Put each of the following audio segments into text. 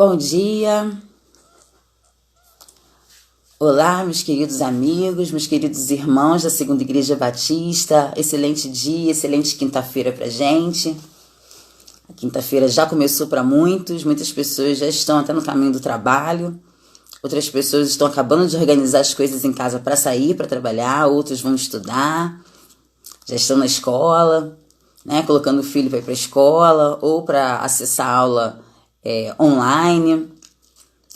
Bom dia, olá meus queridos amigos, meus queridos irmãos da Segunda Igreja Batista, excelente dia, excelente quinta-feira pra gente. A quinta-feira já começou para muitas pessoas já estão até no caminho do trabalho, outras pessoas estão acabando de organizar as coisas em casa para sair, para trabalhar, outros vão estudar, já estão na escola, né, colocando o filho para ir para a escola ou para acessar a aula online.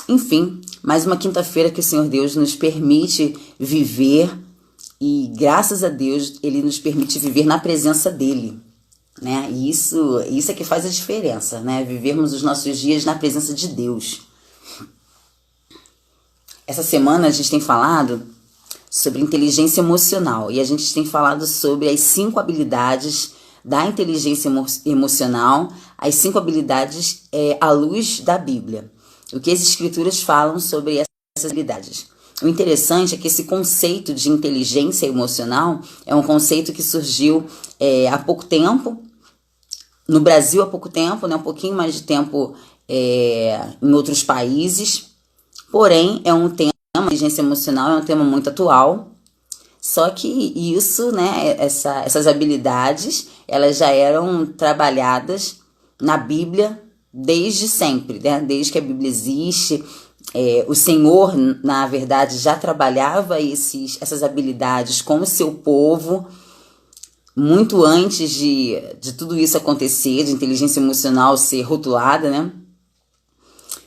Enfim, mais uma quinta-feira que o Senhor Deus nos permite viver e graças a Deus Ele nos permite viver na presença dEle, né? E isso é que faz a diferença, né? Vivermos os nossos dias na presença de Deus. Essa semana a gente tem falado sobre inteligência emocional e a gente tem falado sobre as 5 habilidades da inteligência emocional, as 5 habilidades à luz da Bíblia. O que as escrituras falam sobre essas habilidades. O interessante é que esse conceito de inteligência emocional é um conceito que surgiu há pouco tempo, no Brasil há pouco tempo, né, um pouquinho mais de tempo em outros países, porém é um tema, a inteligência emocional é um tema muito atual. Só que isso, né, essas habilidades, elas já eram trabalhadas na Bíblia desde sempre, né? Desde que a Bíblia existe. O Senhor, na verdade, já trabalhava essas habilidades com o seu povo, muito antes de tudo isso acontecer, de inteligência emocional ser rotulada, né?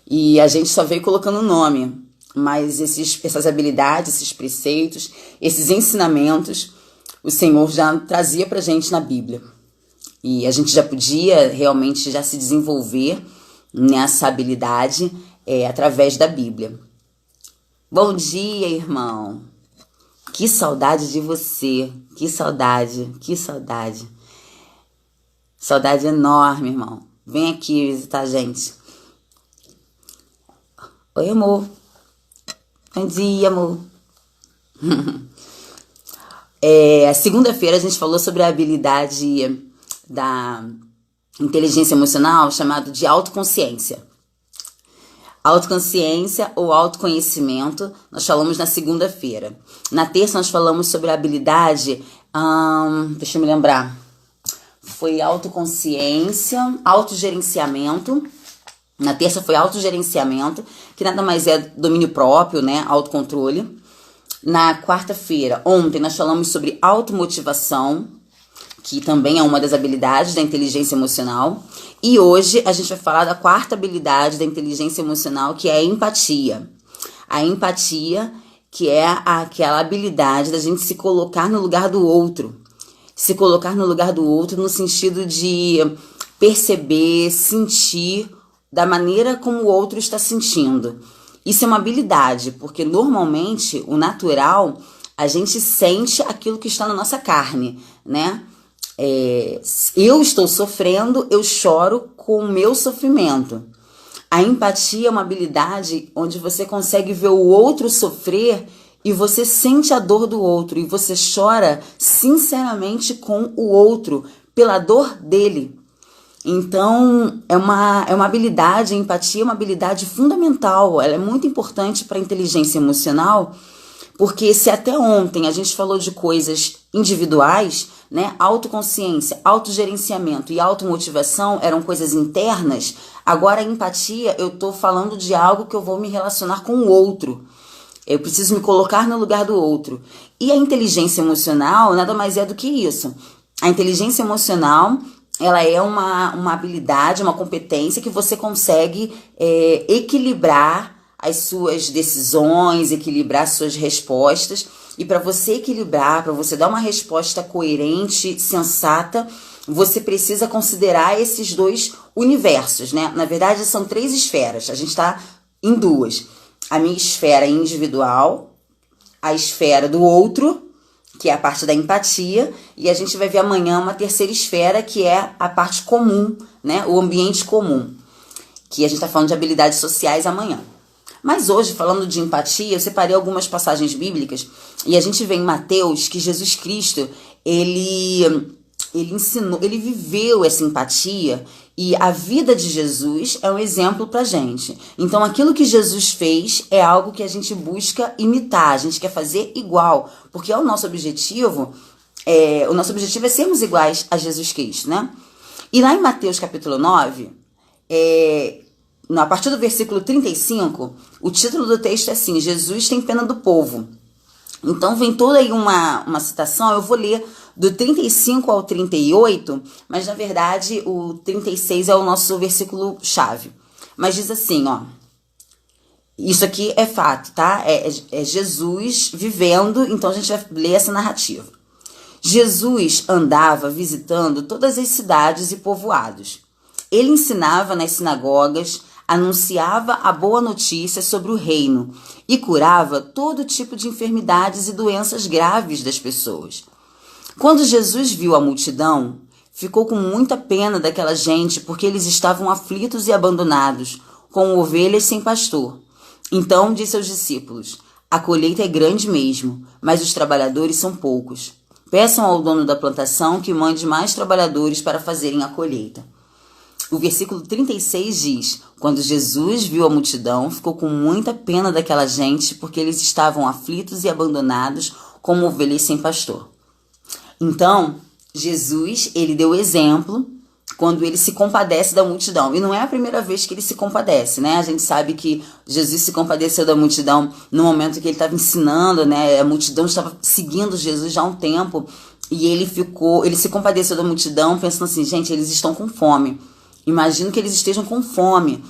E a gente só veio colocando o nome. Mas essas habilidades, esses preceitos, esses ensinamentos, o Senhor já trazia pra gente na Bíblia. E a gente já podia realmente já se desenvolver nessa habilidade através da Bíblia. Bom dia, irmão! Que saudade de você! Que saudade! Saudade enorme, irmão. Vem aqui visitar a gente. Oi, amor. Bom dia, amor. Segunda-feira a gente falou sobre a habilidade da inteligência emocional chamada de autoconsciência. Autoconsciência ou autoconhecimento, nós falamos na segunda-feira. Na terça nós falamos sobre a habilidade, deixa eu me lembrar, foi autoconsciência, autogerenciamento. Na terça foi autogerenciamento, que nada mais é domínio próprio, né? Autocontrole. Na quarta-feira, ontem, nós falamos sobre automotivação, que também é uma das habilidades da inteligência emocional. E hoje a gente vai falar da quarta habilidade da inteligência emocional, que é a empatia. A empatia, que é aquela habilidade da gente se colocar no lugar do outro. Se colocar no lugar do outro no sentido de perceber, sentir da maneira como o outro está sentindo. Isso é uma habilidade, porque normalmente, o natural, a gente sente aquilo que está na nossa carne, né? Eu estou sofrendo, eu choro com o meu sofrimento. A empatia é uma habilidade onde você consegue ver o outro sofrer e você sente a dor do outro e você chora sinceramente com o outro, pela dor dele. Então, é uma habilidade, a empatia é uma habilidade fundamental, ela é muito importante para a inteligência emocional, porque se até ontem a gente falou de coisas individuais, né, autoconsciência, autogerenciamento e automotivação eram coisas internas, agora a empatia eu estou falando de algo que eu vou me relacionar com o outro. Eu preciso me colocar no lugar do outro. E a inteligência emocional nada mais é do que isso. A inteligência emocional ela é uma habilidade, uma competência que você consegue equilibrar as suas decisões, equilibrar as suas respostas. E para você equilibrar, para você dar uma resposta coerente, sensata, você precisa considerar esses 2 universos, né? Na verdade, são 3 esferas. A gente está em 2. A minha esfera individual, a esfera do outro, que é a parte da empatia, e a gente vai ver amanhã uma terceira esfera, que é a parte comum, né? O ambiente comum, que a gente está falando de habilidades sociais amanhã. Mas hoje, falando de empatia, eu separei algumas passagens bíblicas, e a gente vê em Mateus que Jesus Cristo, ele ele ensinou, ele viveu essa empatia, e a vida de Jesus é um exemplo pra gente. Então aquilo que Jesus fez é algo que a gente busca imitar, a gente quer fazer igual, porque é o nosso objetivo. O nosso objetivo é sermos iguais a Jesus Cristo, né? E lá em Mateus capítulo 9, a partir do versículo 35, o título do texto é assim: Jesus tem pena do povo. Então vem toda aí uma citação, eu vou ler do 35 ao 38, mas na verdade o 36 é o nosso versículo chave. Mas diz assim, ó, isso aqui é fato, tá? É Jesus vivendo, então a gente vai ler essa narrativa. Jesus andava visitando todas as cidades e povoados. Ele ensinava nas sinagogas, anunciava a boa notícia sobre o reino e curava todo tipo de enfermidades e doenças graves das pessoas. Quando Jesus viu a multidão, ficou com muita pena daquela gente, porque eles estavam aflitos e abandonados, como ovelhas sem pastor. Então disse aos discípulos: a colheita é grande mesmo, mas os trabalhadores são poucos. Peçam ao dono da plantação que mande mais trabalhadores para fazerem a colheita. O versículo 36 diz: quando Jesus viu a multidão, ficou com muita pena daquela gente, porque eles estavam aflitos e abandonados, como ovelhas sem pastor. Então, Jesus, ele deu exemplo quando ele se compadece da multidão. E não é a primeira vez que ele se compadece, né? A gente sabe que Jesus se compadeceu da multidão no momento que ele estava ensinando, né? A multidão estava seguindo Jesus já há um tempo, e ele se compadeceu da multidão pensando assim: gente, eles estão com fome. Imagino que eles estejam com fome.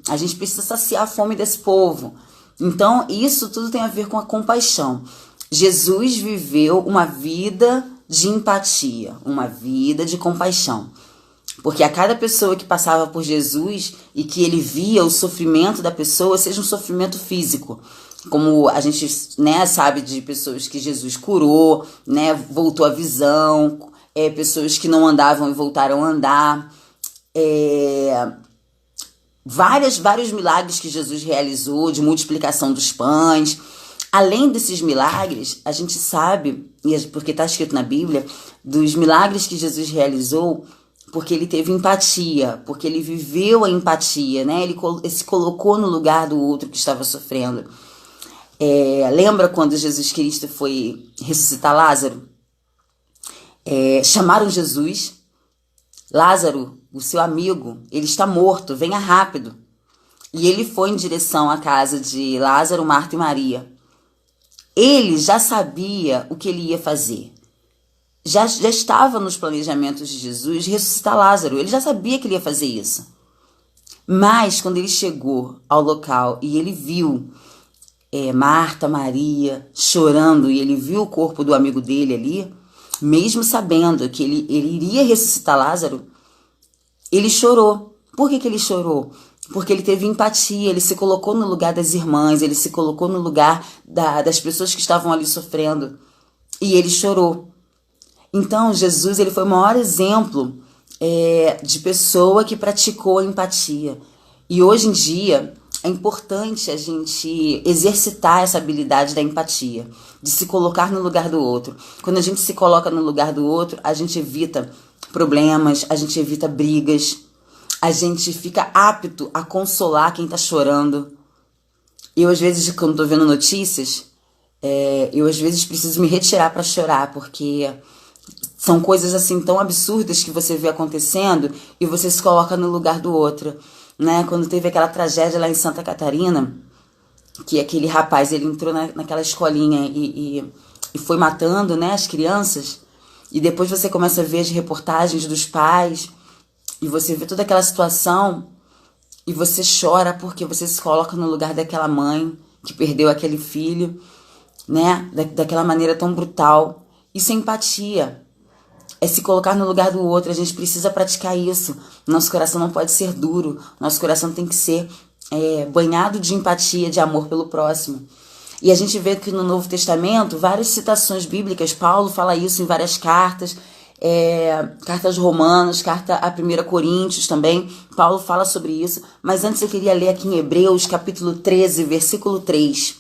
A gente precisa saciar a fome desse povo. Então, isso tudo tem a ver com a compaixão. Jesus viveu uma vida de empatia, uma vida de compaixão. Porque a cada pessoa que passava por Jesus e que ele via o sofrimento da pessoa, seja um sofrimento físico, como a gente, né, sabe de pessoas que Jesus curou, né, voltou à visão, pessoas que não andavam e voltaram a andar, vários milagres que Jesus realizou, de multiplicação dos pães. Além desses milagres, a gente sabe, porque está escrito na Bíblia, dos milagres que Jesus realizou, porque ele teve empatia, porque ele viveu a empatia, né? Ele se colocou no lugar do outro que estava sofrendo. Lembra quando Jesus Cristo foi ressuscitar Lázaro? Chamaram Jesus: Lázaro, o seu amigo, ele está morto, venha rápido. E ele foi em direção à casa de Lázaro, Marta e Maria. Ele já sabia o que ele ia fazer. Já estava nos planejamentos de Jesus ressuscitar Lázaro. Ele já sabia que ele ia fazer isso. Mas quando ele chegou ao local e ele viu Marta, Maria chorando, e ele viu o corpo do amigo dele ali, mesmo sabendo que ele iria ressuscitar Lázaro, ele chorou. Por que ele chorou? Porque ele teve empatia, ele se colocou no lugar das irmãs, ele se colocou no lugar das pessoas que estavam ali sofrendo, e ele chorou. Então, Jesus, ele foi o maior exemplo de pessoa que praticou a empatia. E hoje em dia, é importante a gente exercitar essa habilidade da empatia, de se colocar no lugar do outro. Quando a gente se coloca no lugar do outro, a gente evita problemas, a gente evita brigas, a gente fica apto a consolar quem tá chorando. Eu, às vezes, quando tô vendo notícias, eu, às vezes, preciso me retirar para chorar, porque são coisas, assim, tão absurdas que você vê acontecendo e você se coloca no lugar do outro, né? Quando teve aquela tragédia lá em Santa Catarina, que aquele rapaz, ele entrou naquela escolinha e foi matando, né, as crianças, e depois você começa a ver as reportagens dos pais, e você vê toda aquela situação e você chora porque você se coloca no lugar daquela mãe que perdeu aquele filho, né? Daquela maneira tão brutal. Isso é empatia. É se colocar no lugar do outro. A gente precisa praticar isso. Nosso coração não pode ser duro. Nosso coração tem que ser banhado de empatia, de amor pelo próximo. E a gente vê que no Novo Testamento, várias citações bíblicas, Paulo fala isso em várias cartas, cartas Romanos, carta a 1 Coríntios também, Paulo fala sobre isso. Mas antes eu queria ler aqui em Hebreus, capítulo 13, versículo 3.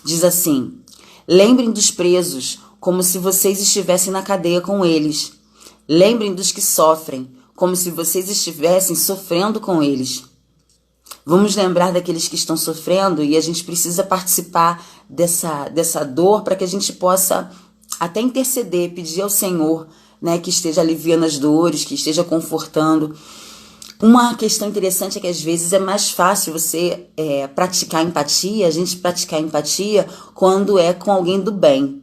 Diz assim: lembrem dos presos, como se vocês estivessem na cadeia com eles. Lembrem dos que sofrem, como se vocês estivessem sofrendo com eles. Vamos lembrar daqueles que estão sofrendo e a gente precisa participar dessa dor para que a gente possa até interceder, pedir ao Senhor, né, que esteja aliviando as dores, que esteja confortando. Uma questão interessante é que às vezes é mais fácil você praticar empatia, a gente praticar empatia quando é com alguém do bem.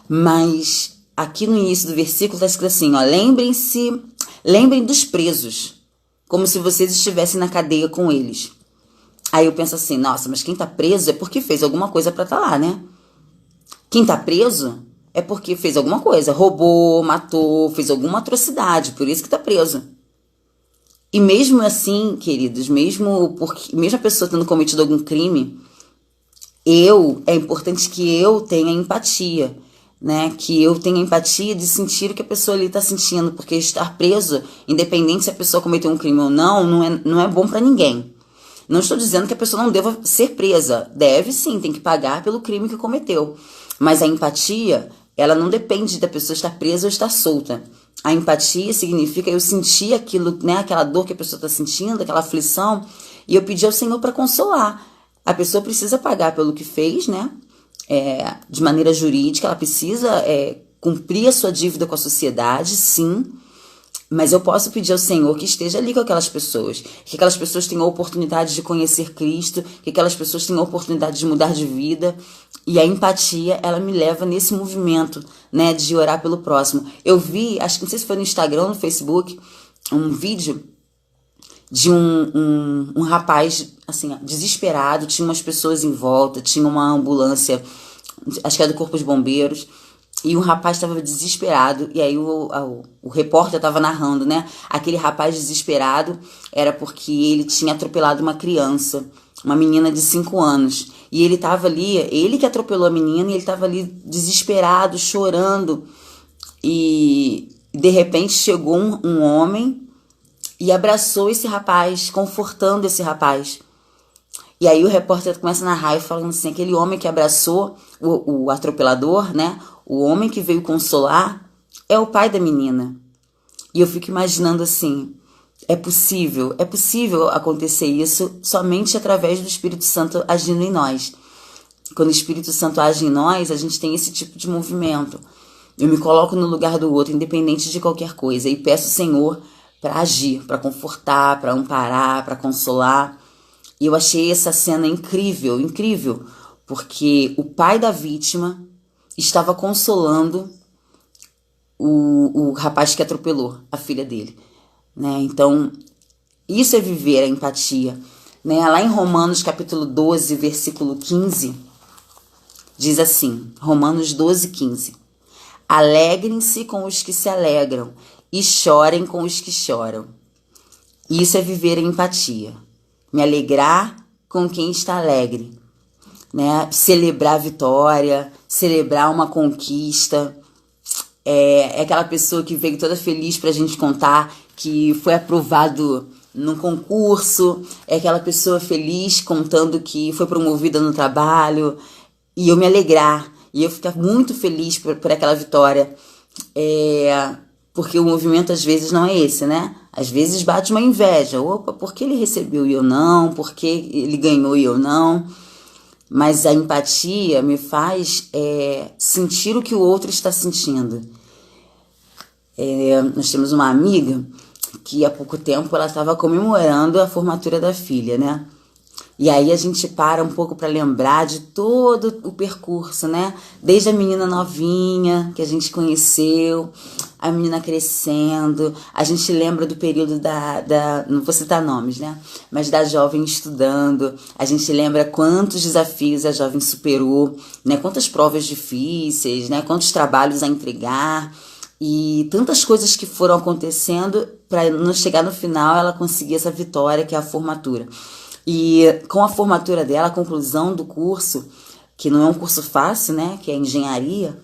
Mas aqui no início do versículo está escrito assim, ó, lembrem dos presos, como se vocês estivessem na cadeia com eles. Aí eu penso assim, nossa, mas quem tá preso é porque fez alguma coisa pra estar lá, né? Quem tá preso é porque fez alguma coisa, roubou, matou, fez alguma atrocidade, por isso que tá preso. E mesmo assim, queridos, mesmo a pessoa tendo cometido algum crime, é importante que eu tenha empatia, né? Que eu tenha empatia de sentir o que a pessoa ali está sentindo, porque estar preso, independente se a pessoa cometeu um crime ou não é bom para ninguém. Não estou dizendo que a pessoa não deva ser presa. Deve sim, tem que pagar pelo crime que cometeu. Mas a empatia, ela não depende da pessoa estar presa ou estar solta. A empatia significa eu sentir aquilo, né? Aquela dor que a pessoa está sentindo, aquela aflição, e eu pedir ao Senhor para consolar. A pessoa precisa pagar pelo que fez, né? De maneira jurídica, ela precisa cumprir a sua dívida com a sociedade, sim, mas eu posso pedir ao Senhor que esteja ali com aquelas pessoas, que aquelas pessoas tenham a oportunidade de conhecer Cristo, que aquelas pessoas tenham a oportunidade de mudar de vida, e a empatia, ela me leva nesse movimento, né, de orar pelo próximo. Eu vi, acho que não sei se foi no Instagram ou no Facebook, um vídeo de um rapaz, assim, desesperado, tinha umas pessoas em volta, tinha uma ambulância, acho que era do Corpo de Bombeiros, e o rapaz estava desesperado, e aí o repórter estava narrando, né? Aquele rapaz desesperado era porque ele tinha atropelado uma criança, uma menina de 5 anos, e ele estava ali, ele que atropelou a menina, e ele estava ali desesperado, chorando, e de repente chegou um homem e abraçou esse rapaz, confortando esse rapaz. E aí o repórter começa a narrar e falando assim, aquele homem que abraçou o atropelador, né? O homem que veio consolar é o pai da menina. E eu fico imaginando assim, é possível acontecer isso somente através do Espírito Santo agindo em nós. Quando o Espírito Santo age em nós, a gente tem esse tipo de movimento. Eu me coloco no lugar do outro, independente de qualquer coisa, e peço ao Senhor para agir, para confortar, para amparar, para consolar. E eu achei essa cena incrível, incrível, porque o pai da vítima estava consolando o rapaz que atropelou a filha dele, né? Então, isso é viver a empatia, né? Lá em Romanos capítulo 12, versículo 15, diz assim, Romanos 12, 15, alegrem-se com os que se alegram e chorem com os que choram. Isso é viver a empatia. Me alegrar com quem está alegre, né? Celebrar a vitória, celebrar uma conquista. É aquela pessoa que veio toda feliz pra gente contar que foi aprovado num concurso, é aquela pessoa feliz contando que foi promovida no trabalho, e eu me alegrar, e eu ficar muito feliz por aquela vitória. Porque o movimento às vezes não é esse, né? Às vezes bate uma inveja. Opa, por que ele recebeu e eu não? Por que ele ganhou e eu não? Mas a empatia me faz sentir o que o outro está sentindo. Nós temos uma amiga que há pouco tempo ela estava comemorando a formatura da filha, né? E aí a gente para um pouco para lembrar de todo o percurso, né? Desde a menina novinha que a gente conheceu, a menina crescendo, a gente lembra do período não vou citar nomes, né? Mas da jovem estudando, a gente lembra quantos desafios a jovem superou, né? Quantas provas difíceis, né? Quantos trabalhos a entregar e tantas coisas que foram acontecendo para não chegar no final ela conseguir essa vitória que é a formatura. E com a formatura dela, a conclusão do curso, que não é um curso fácil, né? Que é engenharia,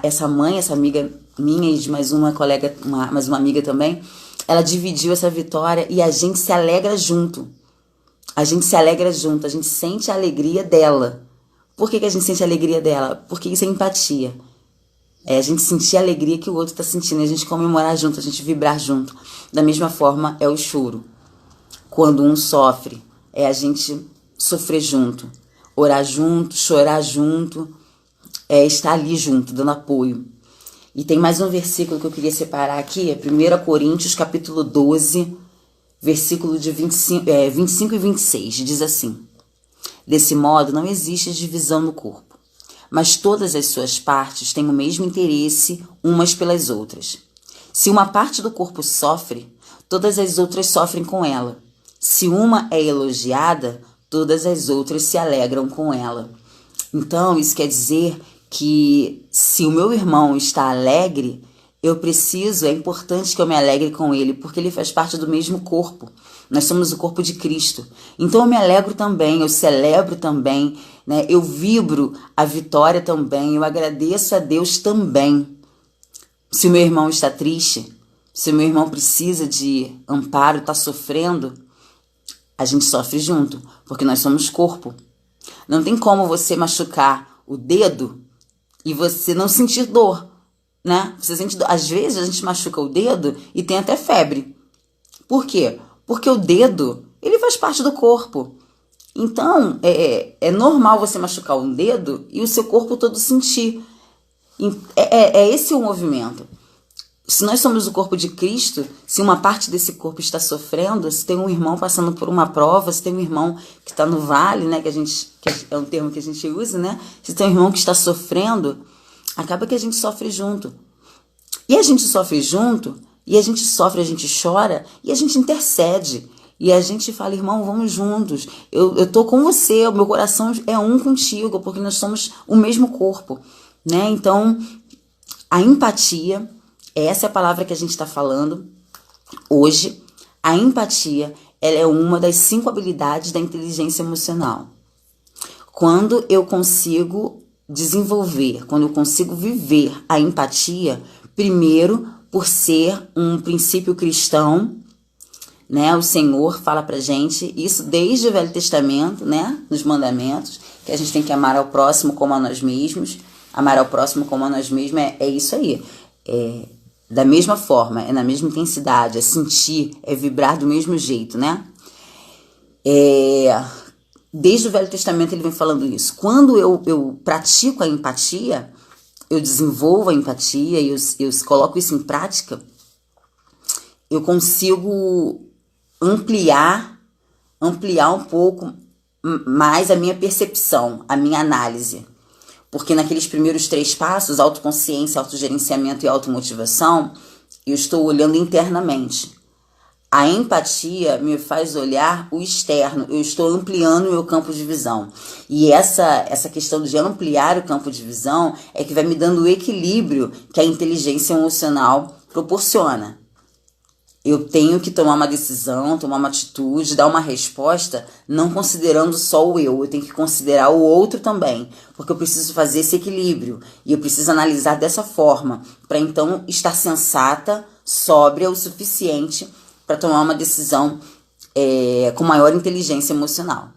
essa amiga minha e de mais uma colega, mais uma amiga também, ela dividiu essa vitória e a gente se alegra junto. A gente se alegra junto, a gente sente a alegria dela. Por que a gente sente a alegria dela? Porque isso é empatia. É a gente sentir a alegria que o outro está sentindo, a gente comemorar junto, a gente vibrar junto. Da mesma forma é o choro. Quando um sofre, é a gente sofrer junto, orar junto, chorar junto, é estar ali junto, dando apoio. E tem mais um versículo que eu queria separar aqui, é 1 Coríntios capítulo 12, versículo de 25 e 26, diz assim: desse modo não existe divisão no corpo, mas todas as suas partes têm o mesmo interesse umas pelas outras. Se uma parte do corpo sofre, todas as outras sofrem com ela. Se uma é elogiada, todas as outras se alegram com ela. Então, isso quer dizer que se o meu irmão está alegre, é importante que eu me alegre com ele, porque ele faz parte do mesmo corpo. Nós somos o corpo de Cristo. Então eu me alegro também, eu celebro também, né? Eu vibro a vitória também, eu agradeço a Deus também. Se o meu irmão está triste, se o meu irmão precisa de amparo, está sofrendo, a gente sofre junto, porque nós somos corpo. Não tem como você machucar o dedo e você não sentir dor, né? Você sente dor. Às vezes a gente machuca o dedo e tem até febre. Por quê? Porque o dedo, ele faz parte do corpo. Então, é normal você machucar um dedo e o seu corpo todo sentir. Esse o movimento. Se nós somos o corpo de Cristo, se uma parte desse corpo está sofrendo, se tem um irmão passando por uma prova, se tem um irmão que está no vale, né, que é um termo que a gente usa, né? Se tem um irmão que está sofrendo, acaba que a gente sofre junto. E a gente sofre junto, e a gente sofre, a gente chora, e a gente intercede. E a gente fala, irmão, vamos juntos. Eu tô com você, o meu coração é um contigo, porque nós somos o mesmo corpo, né? Então, a empatia, essa é a palavra que a gente está falando hoje. A empatia, ela é uma das 5 habilidades da inteligência emocional. Quando eu consigo desenvolver, quando eu consigo viver a empatia, primeiro, por ser um princípio cristão, né? O Senhor fala pra gente isso desde o Velho Testamento, né? Nos mandamentos, que a gente tem que amar ao próximo como a nós mesmos. Amar ao próximo como a nós mesmos é isso aí. Da mesma forma, é na mesma intensidade, é sentir, é vibrar do mesmo jeito, né? Desde o Velho Testamento ele vem falando isso. Quando eu pratico a empatia, eu desenvolvo a empatia e eu coloco isso em prática, eu consigo ampliar um pouco mais a minha percepção, a minha análise. Porque naqueles primeiros 3 passos, autoconsciência, autogerenciamento e automotivação, eu estou olhando internamente. A empatia me faz olhar o externo, eu estou ampliando o meu campo de visão. E essa questão de ampliar o campo de visão é que vai me dando o equilíbrio que a inteligência emocional proporciona. Eu tenho que tomar uma decisão, tomar uma atitude, dar uma resposta, não considerando só o eu tenho que considerar o outro também, porque eu preciso fazer esse equilíbrio, e eu preciso analisar dessa forma, para então estar sensata, sóbria o suficiente para tomar uma decisão com maior inteligência emocional.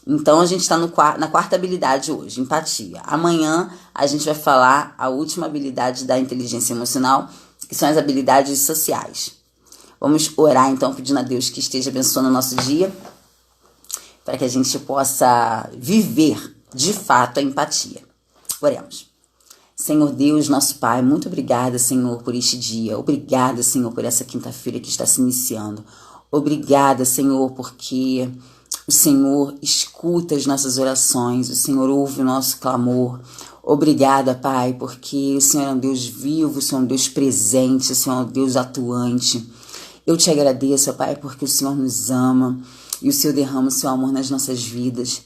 Então a gente está na 4ª habilidade hoje, empatia. Amanhã a gente vai falar a última habilidade da inteligência emocional, que são as habilidades sociais. Vamos orar então, pedindo a Deus que esteja abençoando o nosso dia, para que a gente possa viver de fato a empatia. Oremos. Senhor Deus, nosso Pai, muito obrigada, Senhor, por este dia. Obrigada, Senhor, por essa quinta-feira que está se iniciando. Obrigada, Senhor, porque o Senhor escuta as nossas orações, o Senhor ouve o nosso clamor. Obrigada, Pai, porque o Senhor é um Deus vivo, o Senhor é um Deus presente, o Senhor é um Deus atuante. Eu te agradeço, Pai, porque o Senhor nos ama e o Senhor derrama o seu amor nas nossas vidas.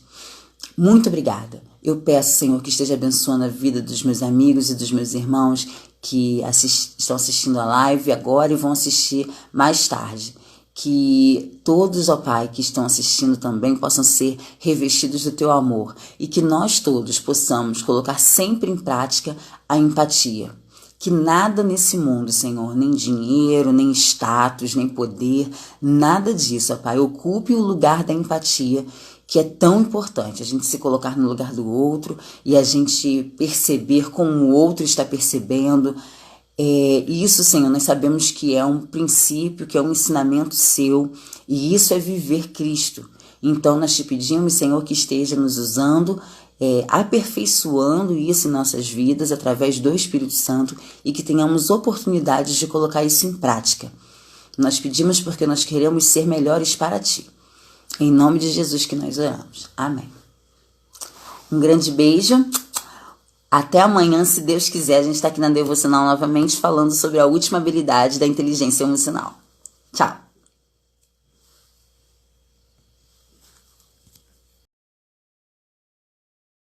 Muito obrigada. Eu peço, Senhor, que esteja abençoando a vida dos meus amigos e dos meus irmãos que estão assistindo a live agora e vão assistir mais tarde. Que todos, ó Pai, que estão assistindo também possam ser revestidos do teu amor e que nós todos possamos colocar sempre em prática a empatia. Que nada nesse mundo, Senhor, nem dinheiro, nem status, nem poder, nada disso, ó Pai, ocupe o lugar da empatia que é tão importante, a gente se colocar no lugar do outro e a gente perceber como o outro está percebendo. Isso, Senhor, nós sabemos que é um princípio, que é um ensinamento seu, e isso é viver Cristo. Então nós te pedimos, Senhor, que esteja nos usando, aperfeiçoando isso em nossas vidas através do Espírito Santo e que tenhamos oportunidades de colocar isso em prática. Nós pedimos porque nós queremos ser melhores para ti. Em nome de Jesus que nós oramos. Amém. Um grande beijo. Até amanhã, se Deus quiser. A gente está aqui na Devocional novamente falando sobre a última habilidade da inteligência emocional. Tchau.